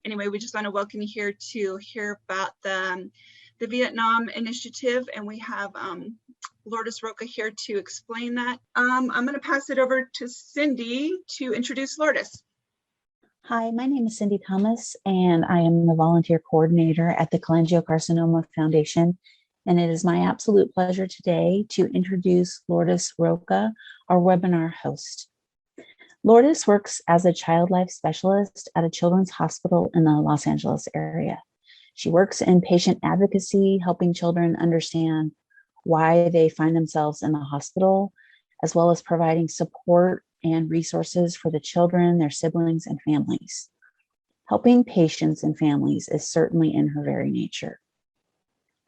anyway, we just want to welcome you here to hear about the Vietnam Initiative, and we have Lourdes Roca here to explain that. I'm going to pass it over to Cindy to introduce Lourdes. Hi, my name is Cindy Thomas, and I am the volunteer coordinator at the Cholangiocarcinoma Foundation. And it is my absolute pleasure today to introduce Lourdes Roca, our webinar host. Lourdes works as a child life specialist at a children's hospital in the Los Angeles area. She works in patient advocacy, helping children understand why they find themselves in the hospital, as well as providing support and resources for the children, their siblings, and families. Helping patients and families is certainly in her very nature.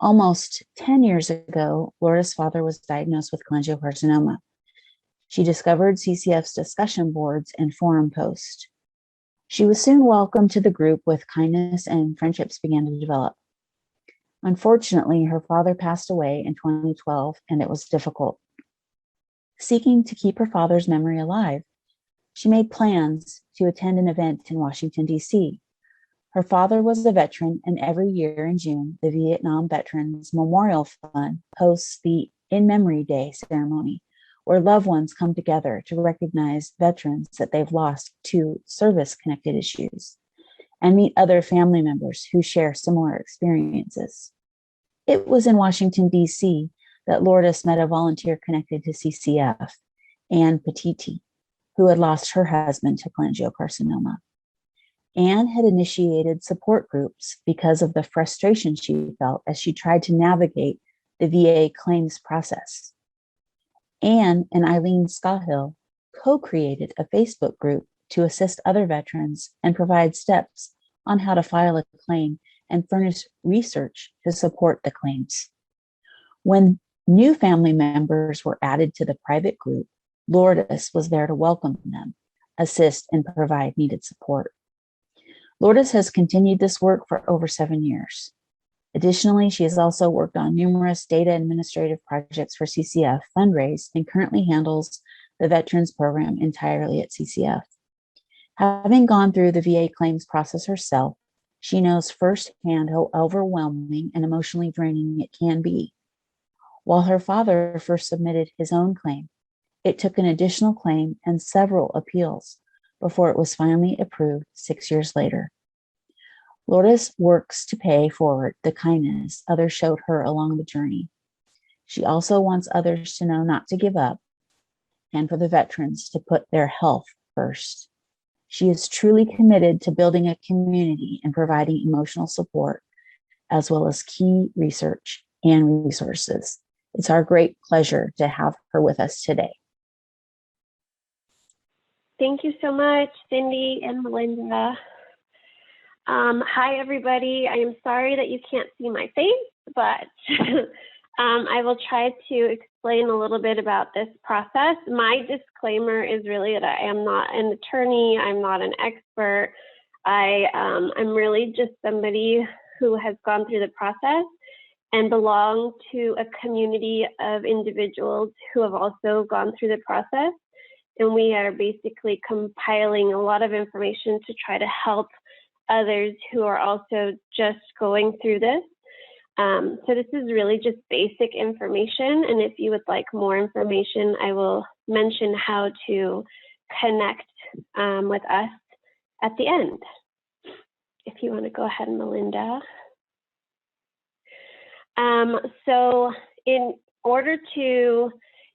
Almost 10 years ago, Lourdes' father was diagnosed with cholangiocarcinoma. She discovered CCF's discussion boards and forum posts. She was soon welcomed to the group with kindness, and friendships began to develop. Unfortunately, her father passed away in 2012, and it was difficult. Seeking to keep her father's memory alive, she made plans to attend an event in Washington, D.C. Her father was a veteran, and every year in June, the Vietnam Veterans Memorial Fund hosts the In Memory Day ceremony, where loved ones come together to recognize veterans that they've lost to service-connected issues and meet other family members who share similar experiences. It was in Washington, D.C. that Lourdes met a volunteer connected to CCF, Ann Petiti, who had lost her husband to cholangiocarcinoma. Ann had initiated support groups because of the frustration she felt as she tried to navigate the VA claims process. Ann and Eileen Scahill co-created a Facebook group to assist other veterans and provide steps on how to file a claim and furnish research to support the claims. When new family members were added to the private group, Lourdes was there to welcome them, assist, and provide needed support. Lourdes has continued this work for over 7 years. Additionally, she has also worked on numerous data administrative projects for CCF Fundraise and currently handles the Veterans Program entirely at CCF. Having gone through the VA claims process herself, she knows firsthand how overwhelming and emotionally draining it can be. While her father first submitted his own claim, it took an additional claim and several appeals before it was finally approved 6 years later. Lourdes works to pay forward the kindness others showed her along the journey. She also wants others to know not to give up and for the veterans to put their health first. She is truly committed to building a community and providing emotional support, as well as key research and resources. It's our great pleasure to have her with us today. Thank you so much, Cindy and Melinda. Hi, everybody. I am sorry that you can't see my face, but I will try to explain a little bit about this process. My disclaimer is really that I am not an attorney. I'm not an expert. I'm really just somebody who has gone through the process and belong to a community of individuals who have also gone through the process. And we are basically compiling a lot of information to try to help others who are also just going through this. So this is really just basic information. And if you would like more information, I will mention how to connect with us at the end. If you want to go ahead, Melinda. So in order to,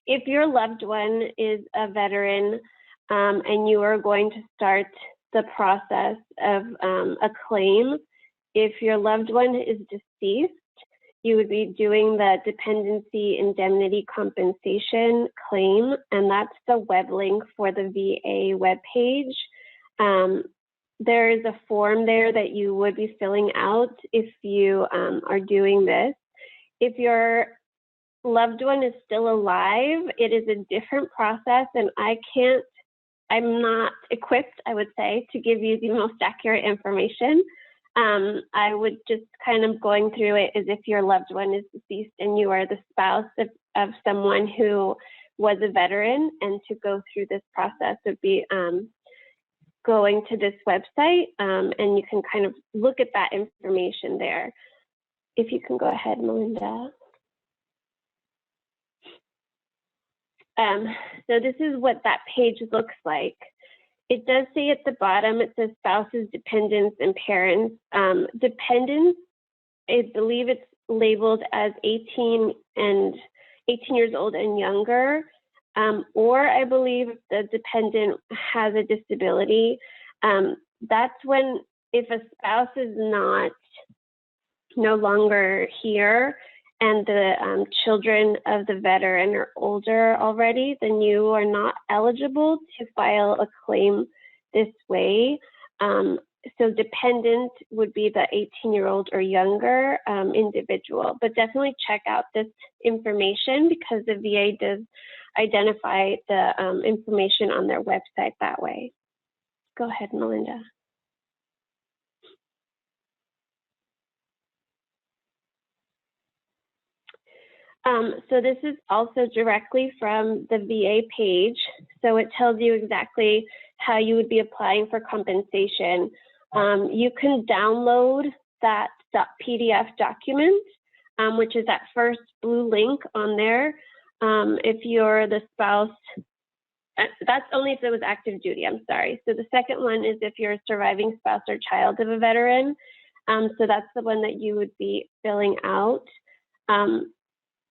if your loved one is a veteran and you are going to start the process of a claim, if your loved one is deceased, you would be doing the dependency indemnity compensation claim, and that's the web link for the VA webpage. There is a form there that you would be filling out if you are doing this. If your loved one is still alive, it is a different process, and I'm not equipped, I would say, to give you the most accurate information. I would just kind of going through it as if your loved one is deceased and you are the spouse of someone who was a veteran, and to go through this process would be going to this website, and you can kind of look at that information there. If you can go ahead, Melinda. So this is what that page looks like. It does say at the bottom, it says spouses, dependents, and parents. Dependents, I believe it's labeled as 18 years old and younger, or I believe the dependent has a disability. That's when, if a spouse is no longer here and the children of the veteran are older already, then you are not eligible to file a claim this way. So dependent would be the 18-year-old or younger individual, but definitely check out this information because the VA does identify the information on their website that way. Go ahead, Melinda. So this is also directly from the VA page. So it tells you exactly how you would be applying for compensation. You can download that PDF document, which is that first blue link on there. If you're the spouse, that's only if it was active duty, I'm sorry. So the second one is if you're a surviving spouse or child of a veteran. So that's the one that you would be filling out.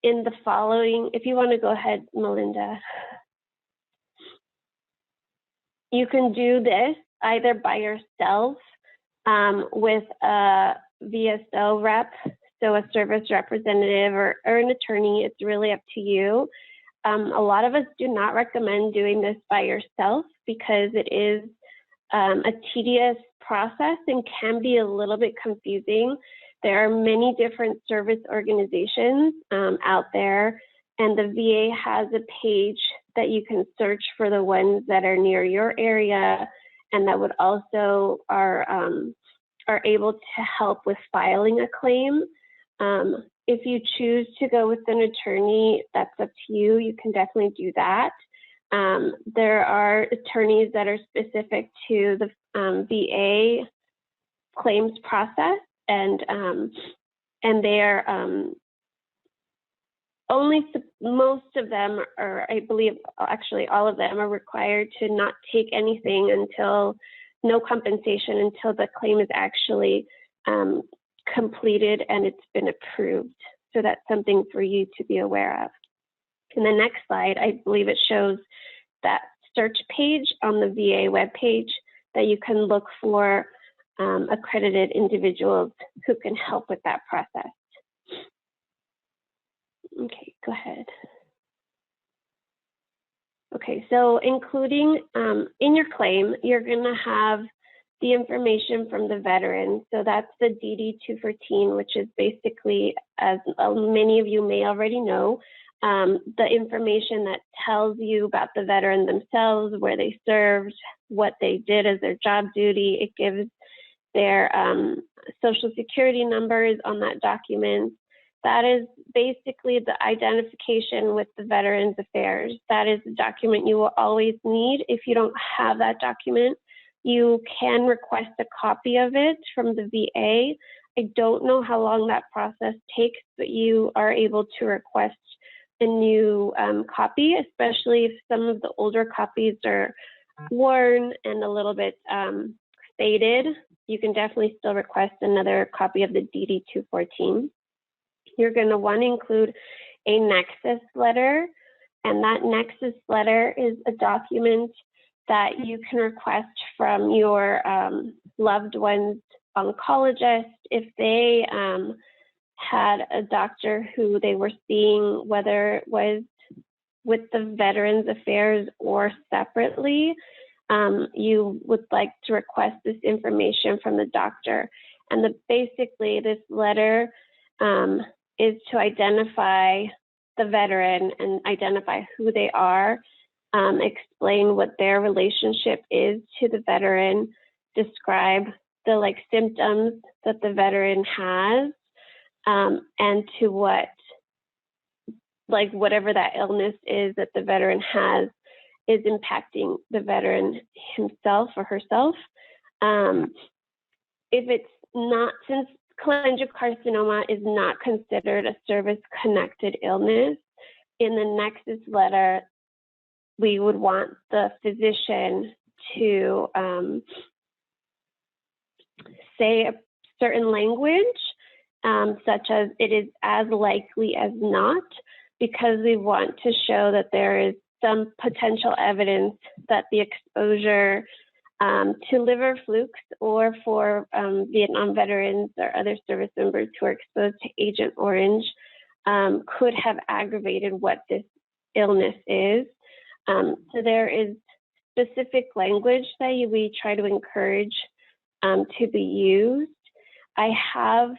In the following, if you want to go ahead, Melinda. You can do this either by yourself with a VSO rep, so a service representative or an attorney. It's really up to you. A lot of us do not recommend doing this by yourself because it is a tedious process and can be a little bit confusing. There are many different service organizations out there, and the VA has a page that you can search for the ones that are near your area and that would also are able to help with filing a claim. If you choose to go with an attorney, that's up to you. You can definitely do that. There are attorneys that are specific to the VA claims process, and they're most of them, or I believe actually all of them, are required to not take anything until no compensation until the claim is actually completed and it's been approved. So that's something for you to be aware of. In the next slide, I believe it shows that search page on the VA webpage that you can look for accredited individuals who can help with that process. Okay, go ahead. Okay, so including in your claim, you're gonna have the information from the veteran. So that's the DD-214, which is basically, as many of you may already know, the information that tells you about the veteran themselves, where they served, what they did as their job duty. It gives their social security numbers on that document. That is basically the identification with the Veterans Affairs. That is the document you will always need. If you don't have that document, you can request a copy of it from the VA. I don't know how long that process takes, but you are able to request a new copy, especially if some of the older copies are worn and a little bit faded. You can definitely still request another copy of the DD-214. You're going to want to include a nexus letter, and that nexus letter is a document that you can request from your loved one's oncologist if they had a doctor who they were seeing, whether it was with the Veterans Affairs or separately. You would like to request this information from the doctor. And basically this letter is to identify the veteran and identify who they are, explain what their relationship is to the veteran, describe the symptoms that the veteran has, and to what, whatever that illness is that the veteran has, is impacting the veteran himself or herself. If it's not, since cholangiocarcinoma is not considered a service-connected illness, in the nexus letter, we would want the physician to say a certain language, such as it is as likely as not, because we want to show that there is some potential evidence that the exposure to liver flukes, or for Vietnam veterans or other service members who are exposed to Agent Orange, could have aggravated what this illness is. So there is specific language that we try to encourage to be used. I have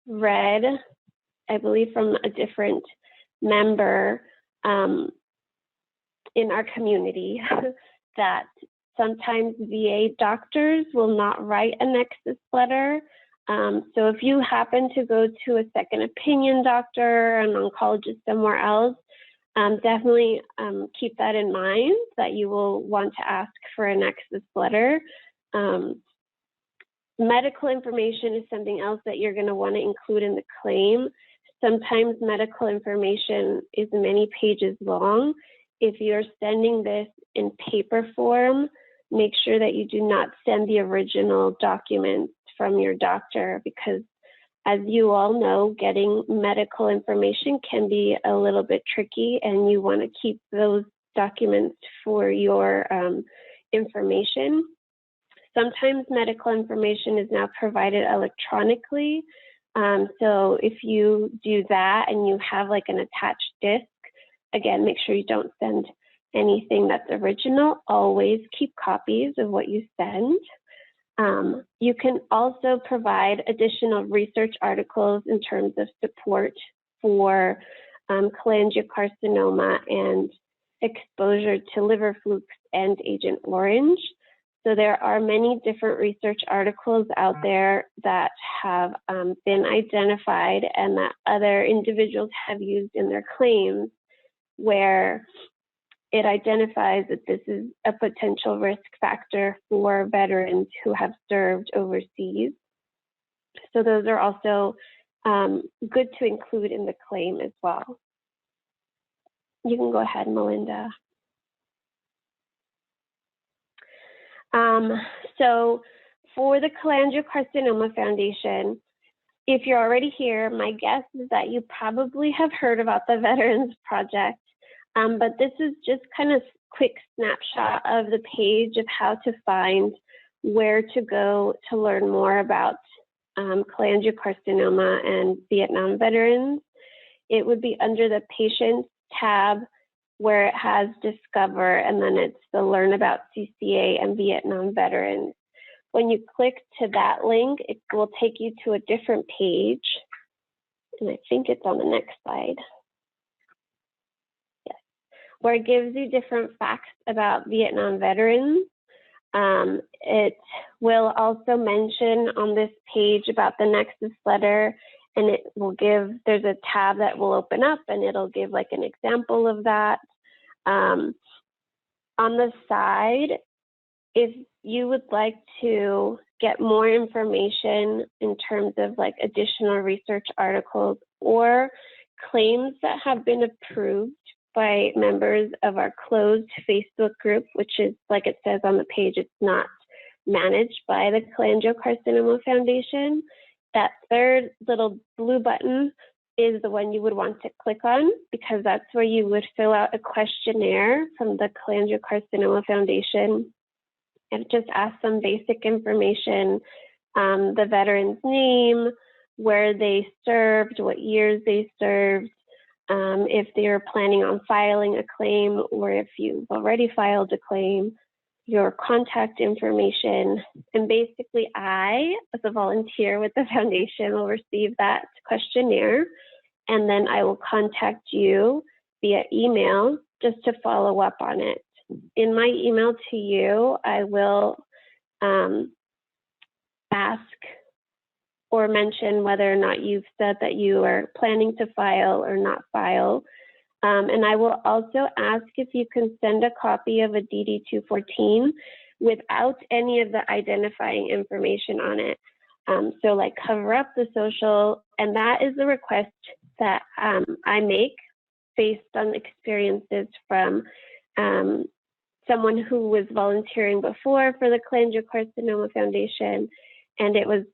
read, I believe from a different member in our community, that sometimes VA doctors will not write a nexus letter. So if you happen to go to a second opinion doctor, an oncologist somewhere else, definitely keep that in mind, that you will want to ask for a nexus letter. Medical information is something else that you're going to want to include in the claim. Sometimes medical information is many pages long. If you're sending this in paper form, make sure that you do not send the original documents from your doctor, because as you all know, getting medical information can be a little bit tricky, and you want to keep those documents for your information. Sometimes medical information is now provided electronically. So if you do that and you have like an attached disk, again, make sure you don't send anything that's original. Always keep copies of what you send. You can also provide additional research articles in terms of support for cholangiocarcinoma and exposure to liver flukes and Agent Orange. So there are many different research articles out there that have been identified and that other individuals have used in their claims, where it identifies that this is a potential risk factor for veterans who have served overseas. So those are also good to include in the claim as well. You can go ahead, Melinda. So for the Cholangiocarcinoma Foundation, if you're already here, my guess is that you probably have heard about the Veterans Project. But this is just kind of quick snapshot of the page of how to find where to go to learn more about cholangiocarcinoma and Vietnam veterans. It would be under the Patients tab, where it has Discover, and then it's the Learn About CCA and Vietnam Veterans. When you click to that link, it will take you to a different page, and I think it's on the next slide. Where it gives you different facts about Vietnam veterans. It will also mention on this page about the Nexus letter, and it will give, there's a tab that will open up and it'll give like an example of that. On the side, if you would like to get more information in terms of like additional research articles or claims that have been approved by members of our closed Facebook group, which is, like it says on the page, it's not managed by the Cholangiocarcinoma Foundation. That third little blue button is the one you would want to click on, because that's where you would fill out a questionnaire from the Cholangiocarcinoma Foundation. And it just asks some basic information, the veteran's name, where they served, what years they served, if they're planning on filing a claim, or if you've already filed a claim, your contact information. And basically I, as a volunteer with the foundation, will receive that questionnaire, and then I will contact you via email just to follow up on it. In my email to you, I will ask or mention whether or not you've said that you are planning to file or not file. And I will also ask if you can send a copy of a DD-214 without any of the identifying information on it. So like cover up the social, and that is the request that I make based on experiences from someone who was volunteering before for the Cholangiocarcinoma Foundation, and it was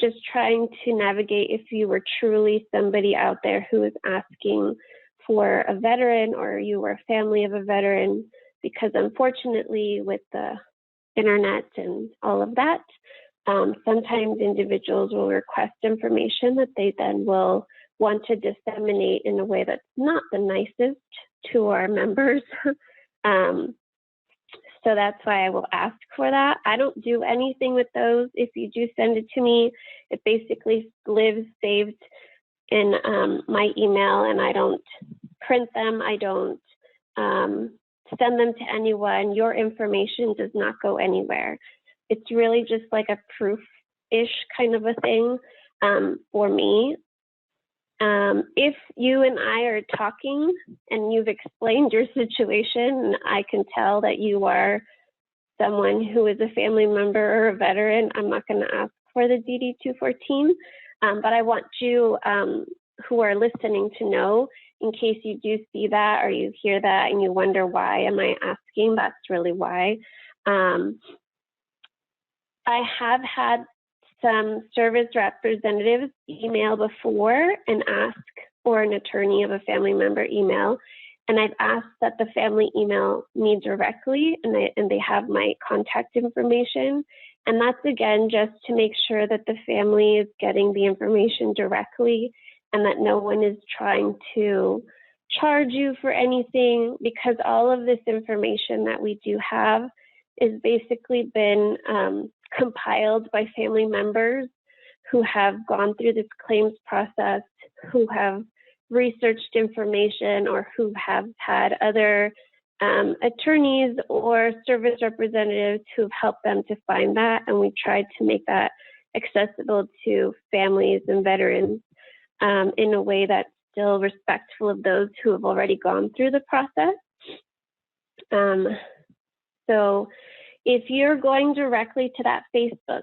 just trying to navigate if you were truly somebody out there who is asking for a veteran or you were a family of a veteran, because unfortunately with the internet and all of that, sometimes individuals will request information that they then will want to disseminate in a way that's not the nicest to our members. So that's why I will ask for that. I don't do anything with those. If you do send it to me, it basically lives saved in my email, and I don't print them. I don't send them to anyone. Your information does not go anywhere. It's really just like a proof-ish kind of a thing for me. If you and I are talking and you've explained your situation, and I can tell that you are someone who is a family member or a veteran, I'm not going to ask for the DD-214, but I want you who are listening to know, in case you do see that or you hear that and you wonder why am I asking, that's really why. I have had some service representatives email before and ask for an attorney of a family member email. And I've asked that the family email me directly, and they have my contact information. And that's again, just to make sure that the family is getting the information directly and that no one is trying to charge you for anything, because all of this information that we do have is basically been compiled by family members who have gone through this claims process, who have researched information, or who have had other attorneys or service representatives who've helped them to find that. And we tried to make that accessible to families and veterans in a way that's still respectful of those who have already gone through the process. So if you're going directly to that Facebook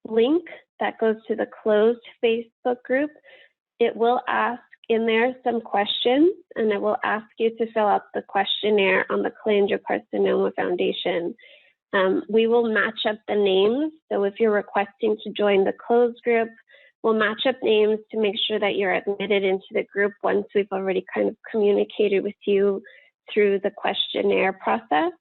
link that goes to the closed Facebook group, it will ask in there some questions, and it will ask you to fill out the questionnaire on the Cholangiocarcinoma Foundation. We will match up the names. So if you're requesting to join the closed group, we'll match up names to make sure that you're admitted into the group once we've already kind of communicated with you through the questionnaire process.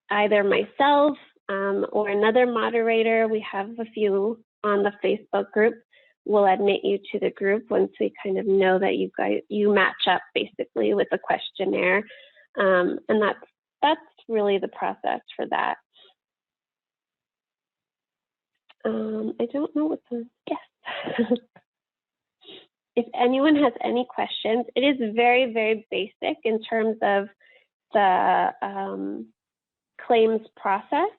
Either myself or another moderator, we have a few on the Facebook group, will admit you to the group once we kind of know that you match up basically with the questionnaire. And that's really the process for that. I don't know what the, yes. If anyone has any questions, it is very, very basic in terms of the claims process,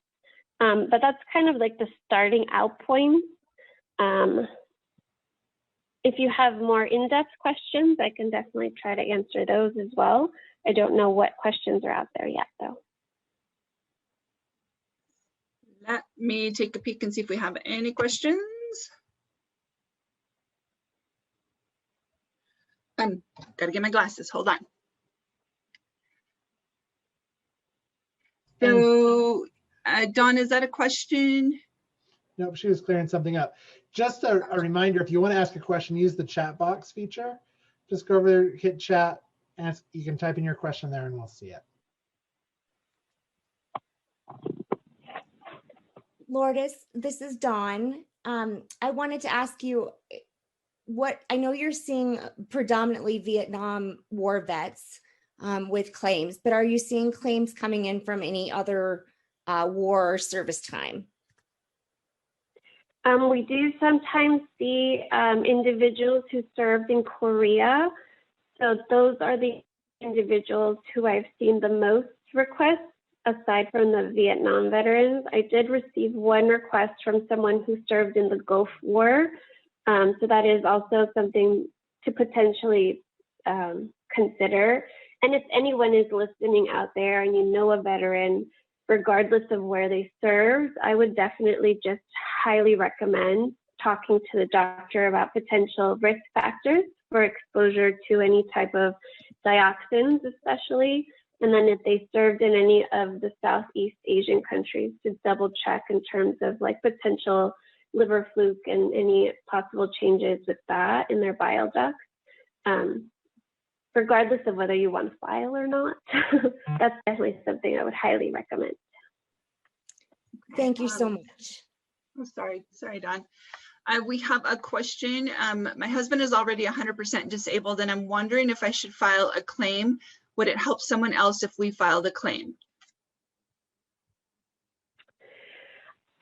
but that's kind of like the starting out point. If you have more in-depth questions, I can definitely try to answer those as well. I don't know what questions are out there yet, though. Let me take a peek and see if we have any questions. Gotta get my glasses, hold on. So, Dawn, is that a question? Nope, she was clearing something up. Just a reminder, if you want to ask a question, use the chat box feature. Just go over there, hit chat, and you can type in your question there and we'll see it. Lourdes, this is Dawn. I wanted to ask you I know you're seeing predominantly Vietnam War vets with claims, but are you seeing claims coming in from any other war or service time? We do sometimes see individuals who served in Korea. So those are the individuals who I've seen the most requests, aside from the Vietnam veterans. I did receive one request from someone who served in the Gulf War. So that is also something to potentially consider. And if anyone is listening out there and you know a veteran, regardless of where they served, I would definitely just highly recommend talking to the doctor about potential risk factors for exposure to any type of dioxins, especially. And then if they served in any of the Southeast Asian countries, to double check in terms of like potential liver fluke and any possible changes with that in their bile ducts. Regardless of whether you want to file or not, that's definitely something I would highly recommend. Thank you so much. Oh, sorry, Dawn. We have a question. My husband is already 100% disabled, and I'm wondering if I should file a claim. Would it help someone else if we filed a claim?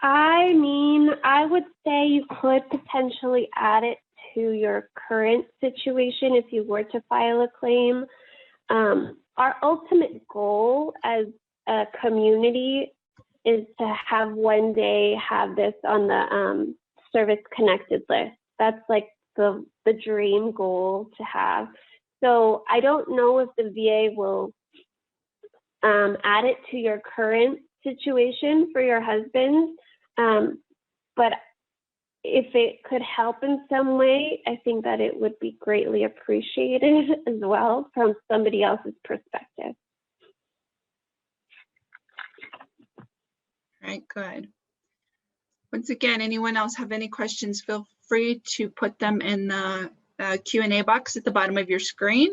I mean, I would say you could potentially add it to your current situation if you were to file a claim. Our ultimate goal as a community is to have one day have this on the service connected list. That's like the dream goal to have. So I don't know if the VA will add it to your current situation for your husband, but if it could help in some way, I think that it would be greatly appreciated as well from somebody else's perspective. All right, good. Once again, anyone else have any questions, feel free to put them in the Q&A box at the bottom of your screen.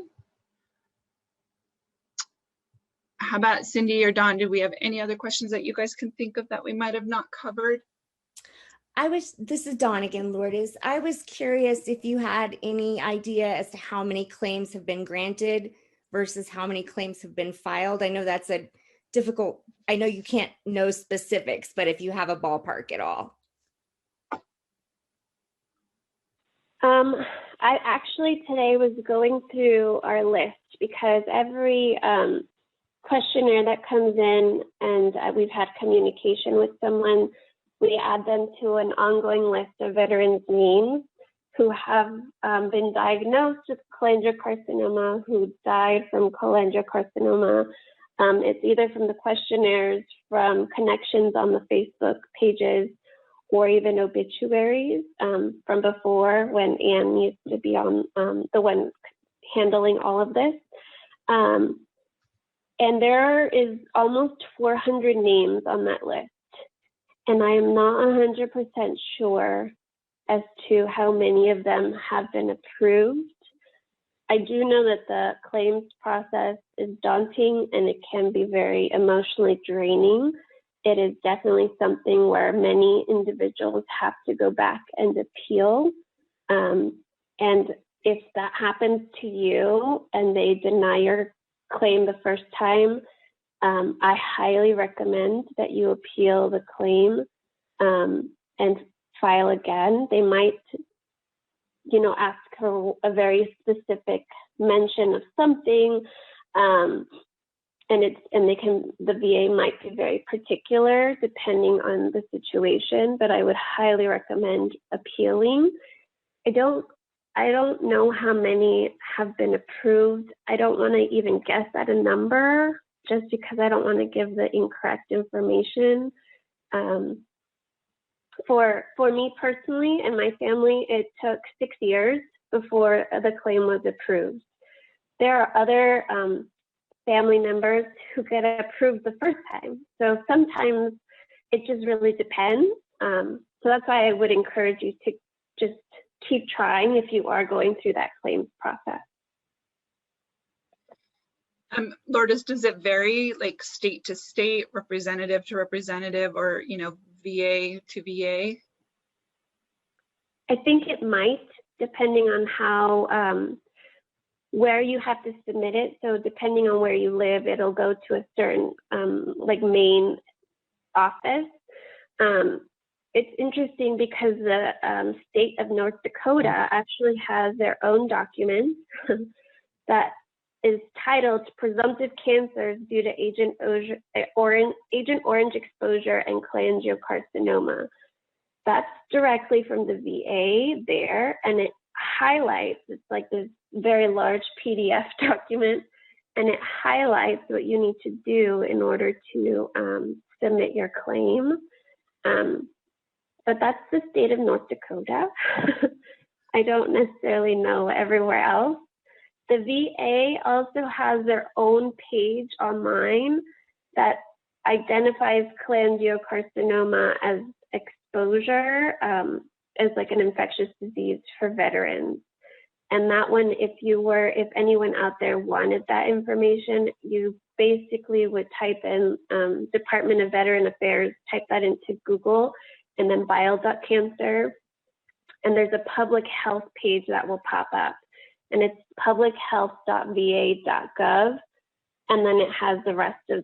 How about Cindy or Dawn? Do we have any other questions that you guys can think of that we might have not covered? This is Dawn again, Lourdes. I was curious if you had any idea as to how many claims have been granted versus how many claims have been filed. I know that's a difficult, I know you can't know specifics, but if you have a ballpark at all. I actually today was going through our list because every questionnaire that comes in and we've had communication with someone, we add them to an ongoing list of veterans' names who have been diagnosed with cholangiocarcinoma, who died from cholangiocarcinoma. It's either from the questionnaires, from connections on the Facebook pages, or even obituaries from before when Anne used to be on the one handling all of this. And there is almost 400 names on that list. And I am not 100% sure as to how many of them have been approved. I do know that the claims process is daunting and it can be very emotionally draining. It is definitely something where many individuals have to go back and appeal. And if that happens to you and they deny your claim the first time, I highly recommend that you appeal the claim and file again. They might, ask for a very specific mention of something, the VA might be very particular depending on the situation. But I would highly recommend appealing. I don't know how many have been approved. I don't want to even guess at a number just because I don't want to give the incorrect information. For me personally and my family, it took 6 years before the claim was approved. There are other family members who get approved the first time. So sometimes it just really depends. So that's why I would encourage you to just keep trying if you are going through that claims process. Lourdes, does it vary like state to state, representative to representative, or, VA to VA? I think it might, depending on how, where you have to submit it. So depending on where you live, it'll go to a certain main office. It's interesting because the state of North Dakota actually has their own document that is titled Presumptive Cancers Due to Agent Orange Exposure and Cholangiocarcinoma. That's directly from the VA there, and it highlights, it's like this very large PDF document, and it highlights what you need to do in order to submit your claim. But that's the state of North Dakota. I don't necessarily know everywhere else. The VA also has their own page online that identifies cholangiocarcinoma as exposure, as like an infectious disease for veterans. And that one, if anyone out there wanted that information, you basically would type in Department of Veteran Affairs, type that into Google, and then bile duct cancer. And there's a public health page that will pop up, and it's publichealth.va.gov. And then it has the rest of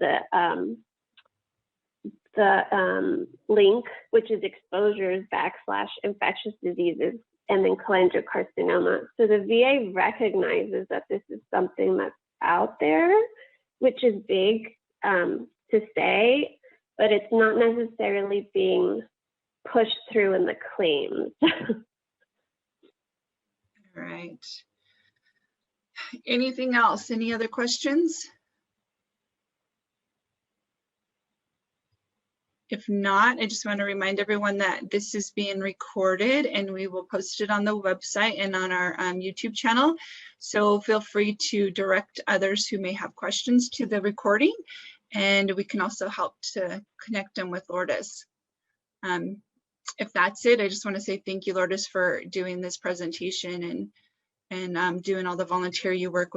the link, which is exposures/infectious diseases, and then cholangiocarcinoma. So the VA recognizes that this is something that's out there, which is big to say, but it's not necessarily being pushed through in the claims. All right. Anything else? Any other questions? If not, I just want to remind everyone that this is being recorded and we will post it on the website and on our YouTube channel. So feel free to direct others who may have questions to the recording, and we can also help to connect them with Lourdes. If that's it, I just want to say thank you, Lourdes, for doing this presentation and doing all the volunteer work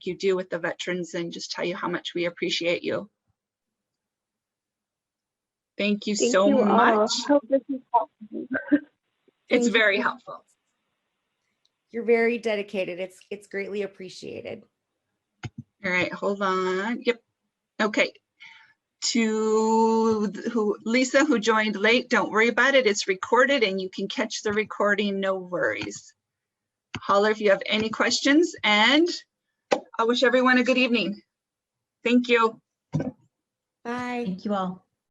you do with the veterans, and just tell you how much we appreciate you. Thank you so much. Hope this is helpful. It's very helpful. You're very dedicated. It's greatly appreciated. All right, hold on. Yep. Okay. To Lisa, who joined late, don't worry about it. It's recorded and you can catch the recording, no worries. Holler if you have any questions, and I wish everyone a good evening. Thank you. Bye. Thank you all.